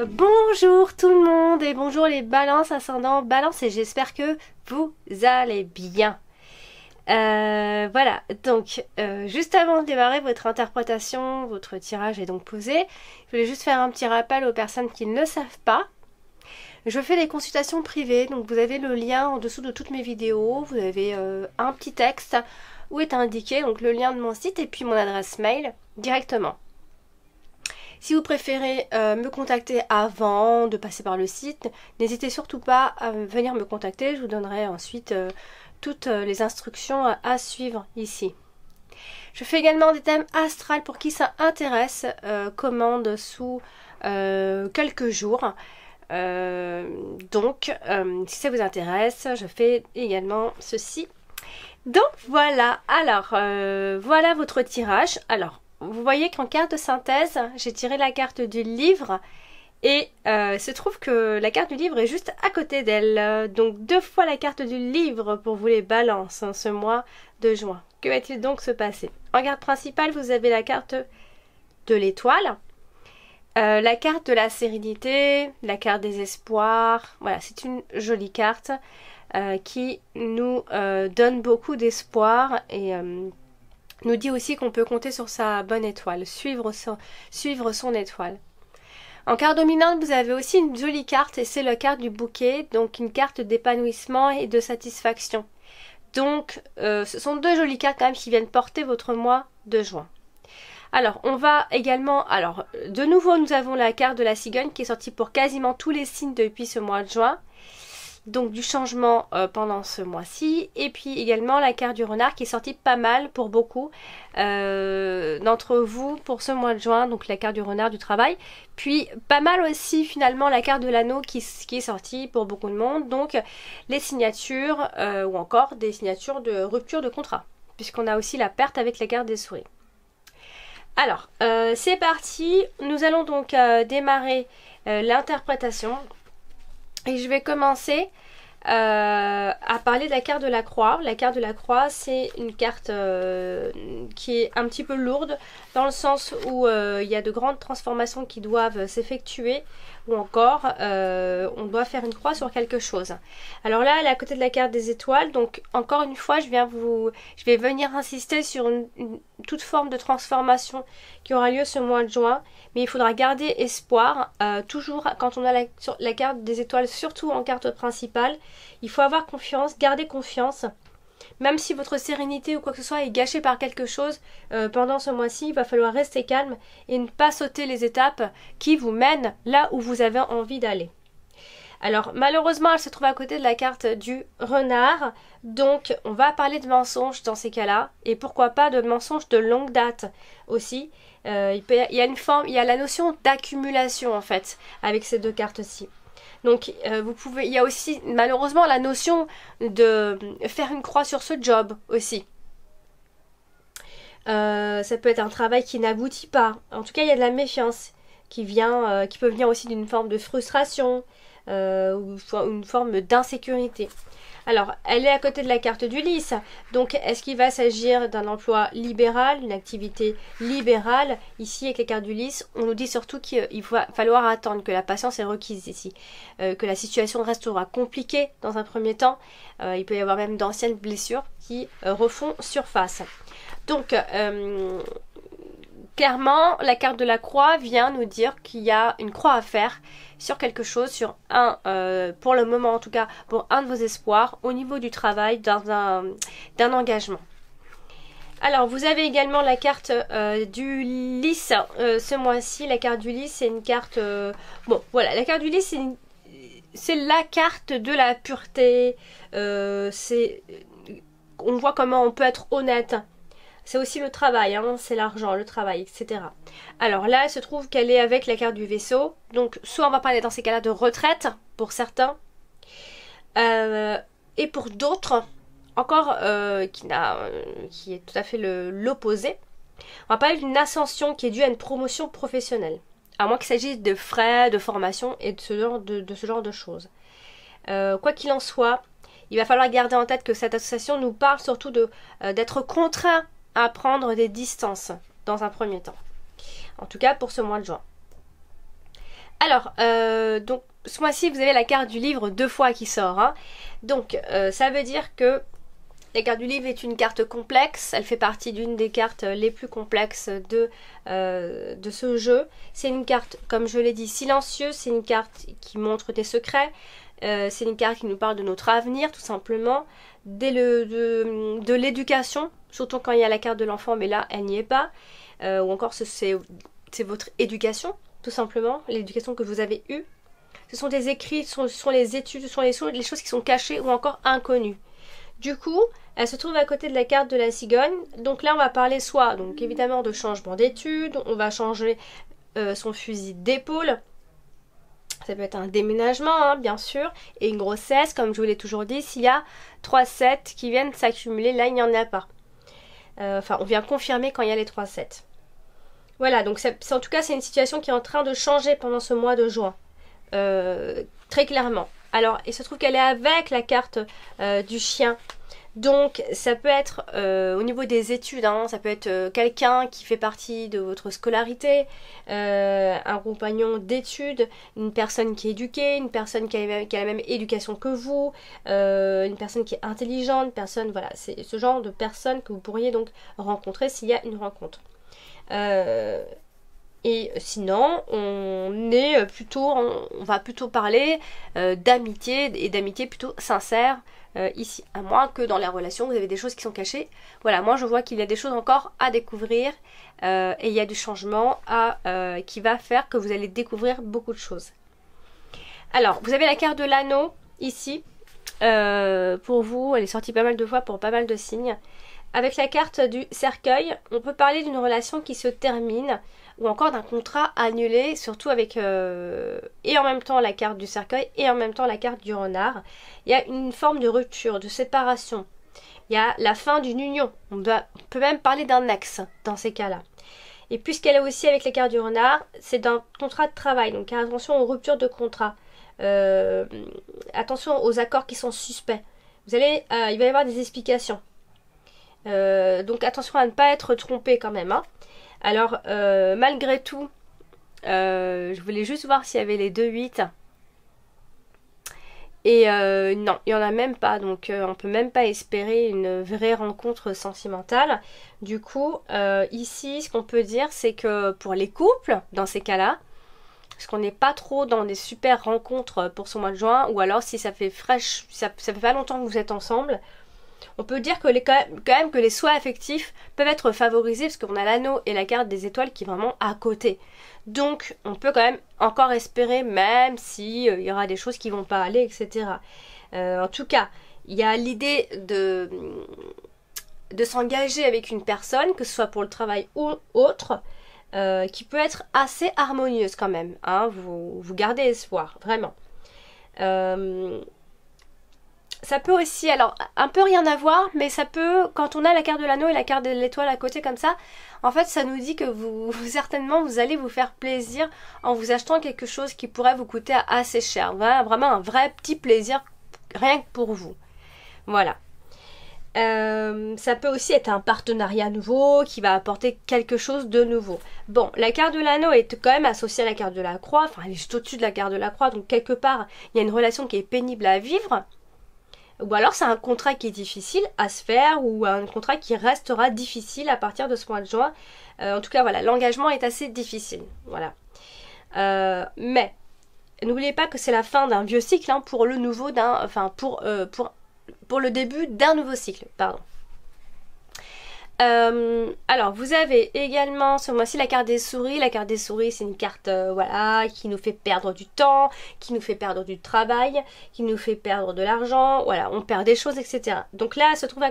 Bonjour tout le monde et bonjour les balances ascendant balance et j'espère que vous allez bien. Voilà, donc juste avant de démarrer votre interprétation, votre tirage est donc posé. Je voulais juste faire un petit rappel aux personnes qui ne le savent pas. Je fais des consultations privées, donc vous avez le lien en dessous de toutes mes vidéos, vous avez un petit texte où est indiqué donc le lien de mon site et puis mon adresse mail directement. Si vous préférez me contacter avant de passer par le site, n'hésitez surtout pas à venir me contacter, je vous donnerai ensuite toutes les instructions à suivre ici. Je fais également des thèmes astrales pour qui ça intéresse, commande sous quelques jours. Donc, si ça vous intéresse, je fais également ceci. Donc voilà, alors voilà votre tirage. Alors, vous voyez qu'en carte de synthèse, j'ai tiré la carte du livre et se trouve que la carte du livre est juste à côté d'elle. Donc deux fois la carte du livre pour vous les balances en ce mois de juin. Que va-t-il donc se passer? En carte principale, vous avez la carte de l'étoile, la carte de la sérénité, la carte des espoirs. Voilà, c'est une jolie carte qui nous donne beaucoup d'espoir et nous dit aussi qu'on peut compter sur sa bonne étoile, suivre son étoile. En carte dominante, vous avez aussi une jolie carte et c'est la carte du bouquet, donc une carte d'épanouissement et de satisfaction. Donc, ce sont deux jolies cartes quand même qui viennent porter votre mois de juin. Alors, on va également... Alors, de nouveau, nous avons la carte de la cigogne qui est sortie pour quasiment tous les signes depuis ce mois de juin. Donc du changement pendant ce mois-ci. Et puis également la carte du renard qui est sortie pas mal pour beaucoup d'entre vous pour ce mois de juin. Donc la carte du renard du travail. Puis pas mal aussi finalement la carte de l'anneau qui est sortie pour beaucoup de monde. Donc les signatures ou encore des signatures de rupture de contrat. Puisqu'on a aussi la perte avec la carte des souris. Alors c'est parti. Nous allons donc démarrer l'interprétation. Et je vais commencer à parler de la carte de la croix. La carte de la croix, c'est une carte qui est un petit peu lourde, dans le sens où il y a de grandes transformations qui doivent s'effectuer, ou encore on doit faire une croix sur quelque chose. Alors là, elle est à côté de la carte des étoiles, donc encore une fois, je vais venir insister sur toute forme de transformation qui aura lieu ce mois de juin. Mais il faudra garder espoir, toujours quand on a la carte des étoiles, surtout en carte principale. Il faut avoir confiance, garder confiance. Même si votre sérénité ou quoi que ce soit est gâchée par quelque chose pendant ce mois-ci, il va falloir rester calme et ne pas sauter les étapes qui vous mènent là où vous avez envie d'aller. Alors malheureusement, elle se trouve à côté de la carte du renard, donc on va parler de mensonges dans ces cas-là, et pourquoi pas de mensonges de longue date aussi. Il y a la notion d'accumulation en fait avec ces deux cartes-ci. Donc il y a aussi malheureusement la notion de faire une croix sur ce job aussi. Ça peut être un travail qui n'aboutit pas. En tout cas, il y a de la méfiance qui peut venir aussi d'une forme de frustration ou une forme d'insécurité. Alors, elle est à côté de la carte du lys. Donc, est-ce qu'il va s'agir d'un emploi libéral, une activité libérale? Ici, avec les cartes du lys, on nous dit surtout qu'il va falloir attendre, que la patience est requise ici. Que la situation restera compliquée dans un premier temps. Il peut y avoir même d'anciennes blessures qui refont surface. Donc, clairement, la carte de la croix vient nous dire qu'il y a une croix à faire sur quelque chose, pour le moment en tout cas, pour un de vos espoirs, au niveau du travail, d'un engagement. Alors, vous avez également la carte du lys ce mois-ci. La carte du lys, c'est une carte... bon, voilà, la carte du lys, c'est la carte de la pureté. On voit comment on peut être honnête. C'est aussi le travail, hein, c'est l'argent, le travail, etc. Alors là, il se trouve qu'elle est avec la carte du vaisseau. Donc, soit on va parler dans ces cas-là de retraite, pour certains. Et pour d'autres, encore, qui est tout à fait l'opposé. On va parler d'une ascension qui est due à une promotion professionnelle. À moins qu'il s'agisse de frais, de formation et de ce genre de choses. Quoi qu'il en soit, il va falloir garder en tête que cette association nous parle surtout d'être contraint à prendre des distances dans un premier temps. En tout cas pour ce mois de juin. Alors, donc ce mois-ci, vous avez la carte du livre 2 fois qui sort. Hein. Donc, ça veut dire que la carte du livre est une carte complexe. Elle fait partie d'une des cartes les plus complexes de ce jeu. C'est une carte, comme je l'ai dit, silencieuse. C'est une carte qui montre des secrets. C'est une carte qui nous parle de notre avenir, tout simplement. De l'éducation, surtout quand il y a la carte de l'enfant, mais là, elle n'y est pas. Ou encore, c'est votre éducation, tout simplement, l'éducation que vous avez eue. Ce sont des écrits, ce sont les études, ce sont les choses qui sont cachées ou encore inconnues. Du coup, elle se trouve à côté de la carte de la cigogne. Donc là, on va parler soit, donc évidemment, de changement d'études. On va changer son fusil d'épaule. Ça peut être un déménagement, hein, bien sûr. Et une grossesse, comme je vous l'ai toujours dit, s'il y a 3-7 qui viennent s'accumuler, là, il n'y en a pas. Enfin, on vient confirmer quand il y a les 3-7. Voilà, donc en tout cas, c'est une situation qui est en train de changer pendant ce mois de juin. Très clairement. Alors, il se trouve qu'elle est avec la carte du chien. Donc, ça peut être au niveau des études, hein, ça peut être quelqu'un qui fait partie de votre scolarité, un compagnon d'études, une personne qui est éduquée, une personne qui a la même éducation que vous, une personne qui est intelligente, une personne, voilà, c'est ce genre de personne que vous pourriez donc rencontrer s'il y a une rencontre. Et sinon, on va plutôt parler d'amitié et d'amitié plutôt sincère ici. À moins que dans les relations, vous avez des choses qui sont cachées. Voilà, moi je vois qu'il y a des choses encore à découvrir et il y a du changement qui va faire que vous allez découvrir beaucoup de choses. Alors, vous avez la carte de l'anneau ici. Pour vous, elle est sortie pas mal de fois pour pas mal de signes. Avec la carte du cercueil, on peut parler d'une relation qui se termine ou encore d'un contrat annulé, surtout avec et en même temps la carte du cercueil et en même temps la carte du renard. Il y a une forme de rupture, de séparation. Il y a la fin d'une union. On peut même parler d'un ex dans ces cas-là. Et puisqu'elle est aussi avec la carte du renard, c'est d'un contrat de travail. Donc attention aux ruptures de contrat. Attention aux accords qui sont suspects. Il va y avoir des explications. Donc attention à ne pas être trompé quand même. Hein. Alors malgré tout, je voulais juste voir s'il y avait les 2-8. Et non, il n'y en a même pas. Donc on peut même pas espérer une vraie rencontre sentimentale. Du coup, ici, ce qu'on peut dire, c'est que pour les couples, dans ces cas-là, parce qu'on n'est pas trop dans des super rencontres pour ce mois de juin, ou alors si ça fait fraîche, ça fait pas longtemps que vous êtes ensemble, on peut dire que quand même que les soins affectifs peuvent être favorisés parce qu'on a l'anneau et la carte des étoiles qui est vraiment à côté. Donc on peut quand même encore espérer, même si il y aura des choses qui vont pas aller, etc. En tout cas, il y a l'idée de s'engager avec une personne, que ce soit pour le travail ou autre, qui peut être assez harmonieuse quand même. Hein, vous gardez espoir, vraiment. Ça peut aussi, alors un peu rien à voir, mais ça peut, quand on a la carte de l'anneau et la carte de l'étoile à côté comme ça, en fait ça nous dit que certainement vous allez vous faire plaisir en vous achetant quelque chose qui pourrait vous coûter assez cher. Vraiment un vrai petit plaisir rien que pour vous. Voilà. Ça peut aussi être un partenariat nouveau qui va apporter quelque chose de nouveau. Bon, la carte de l'anneau est quand même associée à la carte de la croix, enfin elle est juste au-dessus de la carte de la croix, donc quelque part il y a une relation qui est pénible à vivre. Ou alors c'est un contrat qui est difficile à se faire ou un contrat qui restera difficile à partir de ce mois de juin. En tout cas voilà, l'engagement est assez difficile. Voilà. Mais n'oubliez pas que c'est la fin d'un vieux cycle hein, pour le nouveau pour le début d'un nouveau cycle. Pardon. Alors vous avez également ce mois-ci la carte des souris. La carte des souris c'est une carte voilà, qui nous fait perdre du temps, qui nous fait perdre du travail, qui nous fait perdre de l'argent, voilà, on perd des choses, etc. Donc là elle se trouve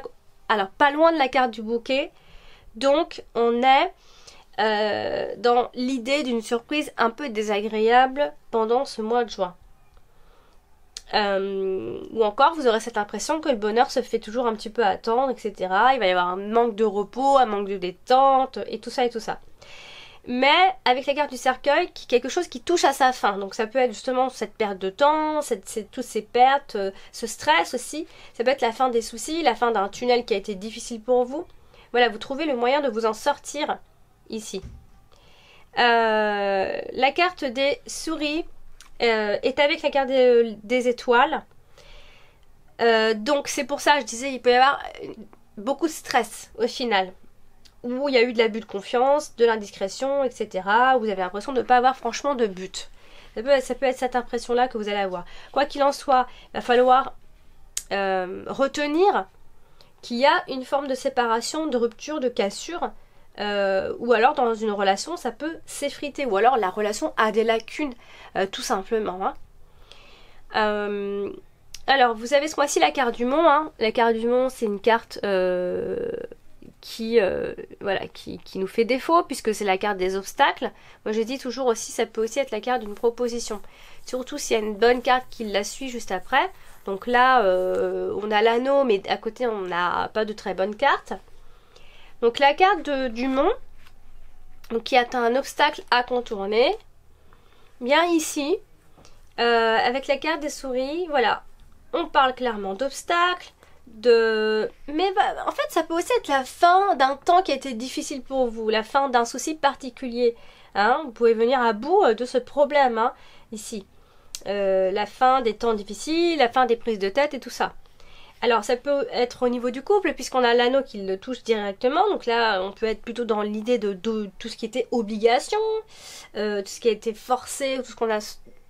alors pas loin de la carte du bouquet, donc on est dans l'idée d'une surprise un peu désagréable pendant ce mois de juin. Ou encore vous aurez cette impression que le bonheur se fait toujours un petit peu attendre, etc. Il va y avoir un manque de repos, un manque de détente et tout ça et tout ça. Mais avec la carte du cercueil, quelque chose qui touche à sa fin. Donc ça peut être justement cette perte de temps, toutes ces pertes, ce stress aussi. Ça peut être la fin des soucis, la fin d'un tunnel qui a été difficile pour vous. Voilà, vous trouvez le moyen de vous en sortir ici. La carte des souris est avec la carte des étoiles. Donc c'est pour ça, je disais, il peut y avoir beaucoup de stress au final. Où il y a eu de l'abus de confiance, de l'indiscrétion, etc. Où vous avez l'impression de ne pas avoir franchement de but. Ça peut être cette impression-là que vous allez avoir. Quoi qu'il en soit, il va falloir retenir qu'il y a une forme de séparation, de rupture, de cassure, ou alors dans une relation, ça peut s'effriter, ou alors la relation a des lacunes, tout simplement. Hein. Alors, vous avez ce mois-ci la carte du Mont. Hein. La carte du Mont, c'est une carte qui nous fait défaut, puisque c'est la carte des obstacles. Moi, je dis toujours aussi, ça peut aussi être la carte d'une proposition. Surtout s'il y a une bonne carte qui la suit juste après. Donc là, on a l'anneau, mais à côté, on n'a pas de très bonne carte. Donc la carte du Mont, donc, qui atteint un obstacle à contourner. Bien ici, avec la carte des souris, voilà. On parle clairement d'obstacles, mais en fait, ça peut aussi être la fin d'un temps qui a été difficile pour vous, la fin d'un souci particulier. Hein. Vous pouvez venir à bout de ce problème, hein, ici. La fin des temps difficiles, la fin des prises de tête et tout ça. Alors, ça peut être au niveau du couple, puisqu'on a l'anneau qui le touche directement. Donc là, on peut être plutôt dans l'idée de tout ce qui était obligation, tout ce qui a été forcé, tout ce qu'on a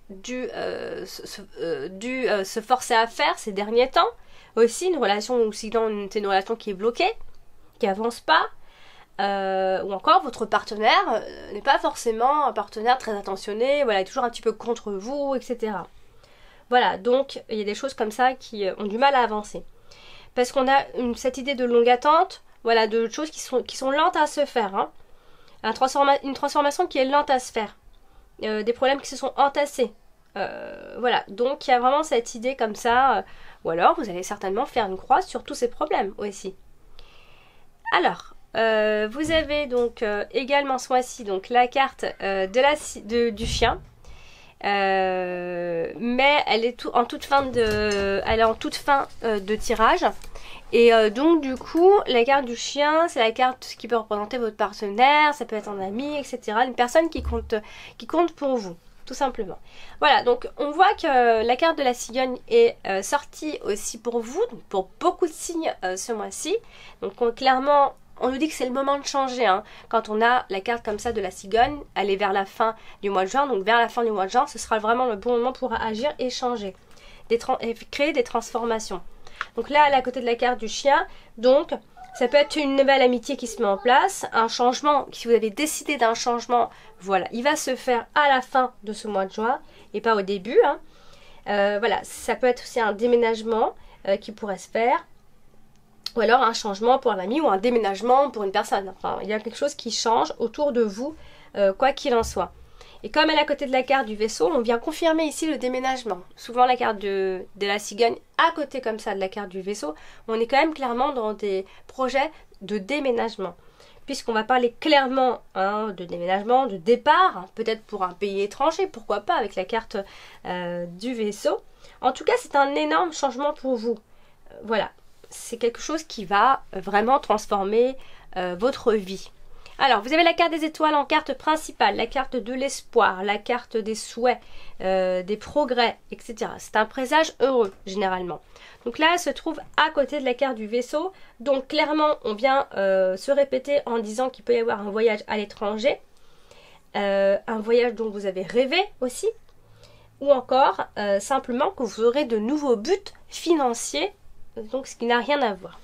dû se forcer à faire ces derniers temps. Aussi, une relation où sinon c'est une relation qui est bloquée, qui avance pas. Ou encore votre partenaire n'est pas forcément un partenaire très attentionné, voilà, il est toujours un petit peu contre vous, etc. Voilà, donc il y a des choses comme ça qui ont du mal à avancer. Parce qu'on a cette idée de longue attente, voilà, de choses qui sont lentes à se faire. Hein. Une transformation qui est lente à se faire. Des problèmes qui se sont entassés. Voilà, donc il y a vraiment cette idée comme ça. Ou alors vous allez certainement faire une croix sur tous ces problèmes aussi. Alors, vous avez donc également ce mois-ci donc la carte du chien. Mais elle est en toute fin de tirage. Et donc du coup, la carte du chien, c'est la carte qui peut représenter votre partenaire, ça peut être un ami, etc. Une personne qui compte pour vous, tout simplement. Voilà, donc on voit que la carte de la cigogne est sortie aussi pour vous, donc pour beaucoup de signes ce mois-ci. Donc clairement, on nous dit que c'est le moment de changer. Hein. Quand on a la carte comme ça de la cigogne, elle est vers la fin du mois de juin. Donc vers la fin du mois de juin, ce sera vraiment le bon moment pour agir et changer. Et créer des transformations. Donc là, à côté de la carte du chien, donc ça peut être une nouvelle amitié qui se met en place. Un changement, si vous avez décidé d'un changement, voilà, il va se faire à la fin de ce mois de juin et pas au début. Hein. Voilà, ça peut être aussi un déménagement qui pourrait se faire. Ou alors un changement pour un ami ou un déménagement pour une personne. Enfin, il y a quelque chose qui change autour de vous, quoi qu'il en soit. Et comme elle est à côté de la carte du vaisseau, on vient confirmer ici le déménagement. Souvent la carte de la cigogne, à côté comme ça de la carte du vaisseau, on est quand même clairement dans des projets de déménagement. Puisqu'on va parler clairement de déménagement, de départ, peut-être pour un pays étranger, pourquoi pas avec la carte du vaisseau. En tout cas, c'est un énorme changement pour vous. Voilà. C'est quelque chose qui va vraiment transformer votre vie. Alors, vous avez la carte des étoiles en carte principale, la carte de l'espoir, la carte des souhaits, des progrès, etc. C'est un présage heureux, généralement. Donc là, elle se trouve à côté de la carte du vaisseau. Donc, clairement, on vient se répéter en disant qu'il peut y avoir un voyage à l'étranger. Un voyage dont vous avez rêvé aussi. Ou encore, simplement que vous aurez de nouveaux buts financiers. Donc ce qui n'a rien à voir.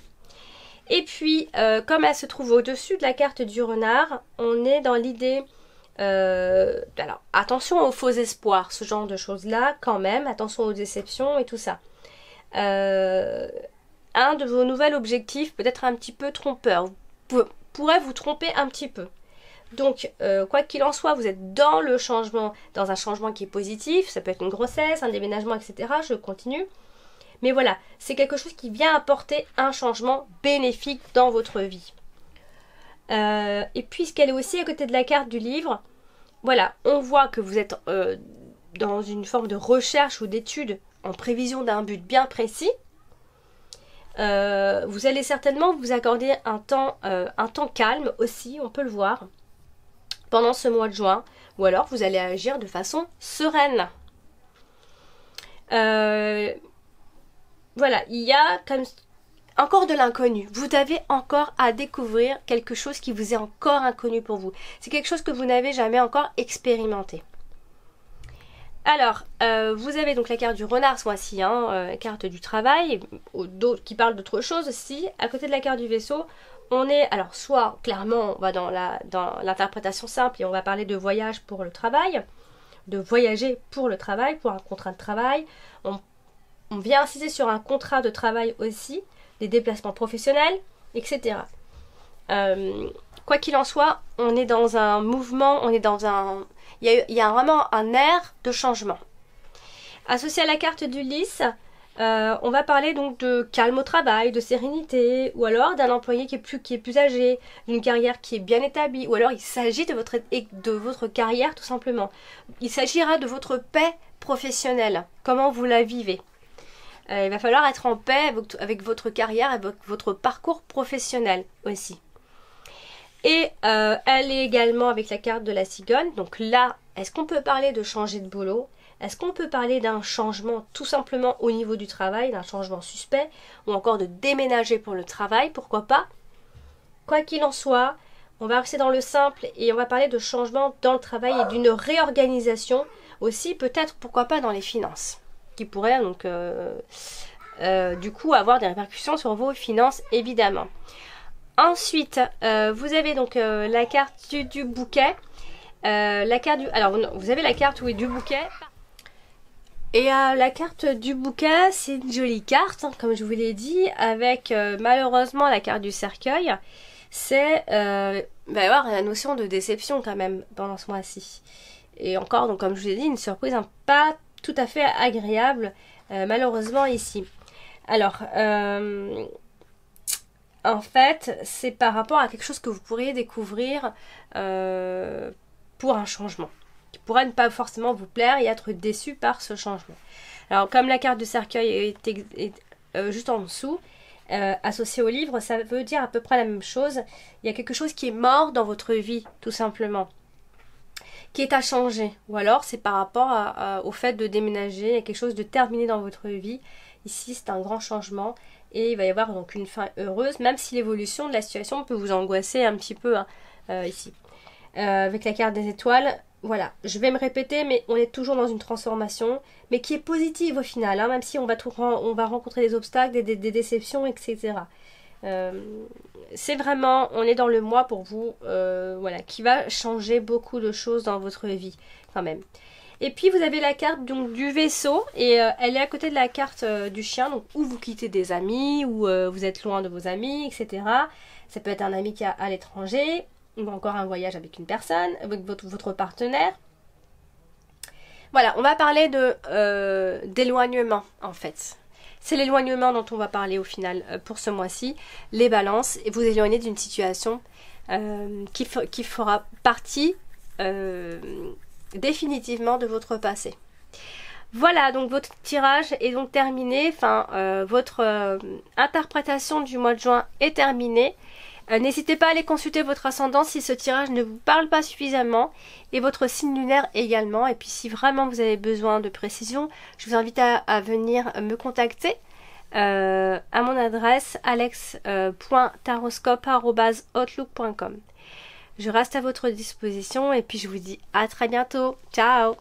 Et puis, comme elle se trouve au-dessus de la carte du renard, on est dans l'idée... alors, attention aux faux espoirs, ce genre de choses-là, quand même. Attention aux déceptions et tout ça. Un de vos nouveaux objectifs peut être un petit peu trompeur. Pourrait vous tromper un petit peu. Donc, quoi qu'il en soit, vous êtes dans le changement, dans un changement qui est positif. Ça peut être une grossesse, un déménagement, etc. Je continue. Mais voilà, c'est quelque chose qui vient apporter un changement bénéfique dans votre vie. Et puisqu'elle est aussi à côté de la carte du livre, voilà, on voit que vous êtes dans une forme de recherche ou d'étude en prévision d'un but bien précis. Vous allez certainement vous accorder un temps calme aussi, on peut le voir, pendant ce mois de juin, ou alors vous allez agir de façon sereine. Voilà, il y a comme encore de l'inconnu. Vous avez encore à découvrir quelque chose qui vous est encore inconnu pour vous. C'est quelque chose que vous n'avez jamais encore expérimenté. Alors, vous avez donc la carte du renard ce mois-ci, carte du travail, qui parle d'autre chose aussi. À côté de la carte du vaisseau, on est, alors soit clairement on va dans l'interprétation simple et on va parler de voyage pour le travail, de voyager pour le travail, pour un contrat de travail. On vient insister sur un contrat de travail aussi, des déplacements professionnels, etc. Quoi qu'il en soit, on est dans un mouvement, on est dans un... Il y a vraiment un air de changement. Associé à la carte du lys, on va parler donc de calme au travail, de sérénité, ou alors d'un employé qui est plus âgé, d'une carrière qui est bien établie, ou alors il s'agit de votre carrière tout simplement. Il s'agira de votre paix professionnelle, comment vous la vivez. Il va falloir être en paix avec votre carrière et avec votre parcours professionnel aussi. Et elle est également avec la carte de la cigogne. Donc là, est-ce qu'on peut parler de changer de boulot? Est-ce qu'on peut parler d'un changement tout simplement au niveau du travail, d'un changement suspect, ou encore de déménager pour le travail? Pourquoi pas? Quoi qu'il en soit, on va rester dans le simple et on va parler de changement dans le travail et d'une réorganisation aussi, peut-être, pourquoi pas, dans les finances, qui pourrait donc du coup avoir des répercussions sur vos finances, évidemment. Ensuite, vous avez donc la carte du bouquet. Alors, vous avez la carte du bouquet. Et la carte du bouquet, c'est une jolie carte, comme je vous l'ai dit, avec malheureusement la carte du cercueil. C'est il va y avoir la notion de déception quand même pendant ce mois-ci. Et encore, donc comme je vous l'ai dit, une surprise pas tout à fait agréable, malheureusement ici. Alors, en fait, c'est par rapport à quelque chose que vous pourriez découvrir pour un changement, qui pourrait ne pas forcément vous plaire et être déçu par ce changement. Alors, comme la carte du cercueil est juste en dessous, associée au livre, ça veut dire à peu près la même chose. Il y a quelque chose qui est mort dans votre vie, tout simplement, qui est à changer. Ou alors, c'est par rapport au fait de déménager, il y a quelque chose de terminé dans votre vie. Ici, c'est un grand changement et il va y avoir donc une fin heureuse, même si l'évolution de la situation peut vous angoisser un petit peu ici. Avec la carte des étoiles, voilà, je vais me répéter, mais on est toujours dans une transformation, mais qui est positive au final, même si on va rencontrer des obstacles, des déceptions, etc. C'est vraiment, on est dans le mois pour vous, voilà, qui va changer beaucoup de choses dans votre vie, quand même. Et puis vous avez la carte donc du vaisseau et elle est à côté de la carte du chien, donc où vous quittez des amis, ou vous êtes loin de vos amis, etc. Ça peut être un ami qui est à l'étranger, ou encore un voyage avec une personne, avec votre partenaire. Voilà, on va parler d'éloignement en fait. C'est l'éloignement dont on va parler au final pour ce mois-ci. Les balances, et vous éloigner d'une situation qui fera partie définitivement de votre passé. Voilà, donc votre tirage est donc terminé. Enfin, votre interprétation du mois de juin est terminée. N'hésitez pas à aller consulter votre ascendant si ce tirage ne vous parle pas suffisamment, et votre signe lunaire également. Et puis si vraiment vous avez besoin de précision, je vous invite à venir me contacter à mon adresse alex.taroscope@outlook.com. Je reste à votre disposition et puis je vous dis à très bientôt. Ciao!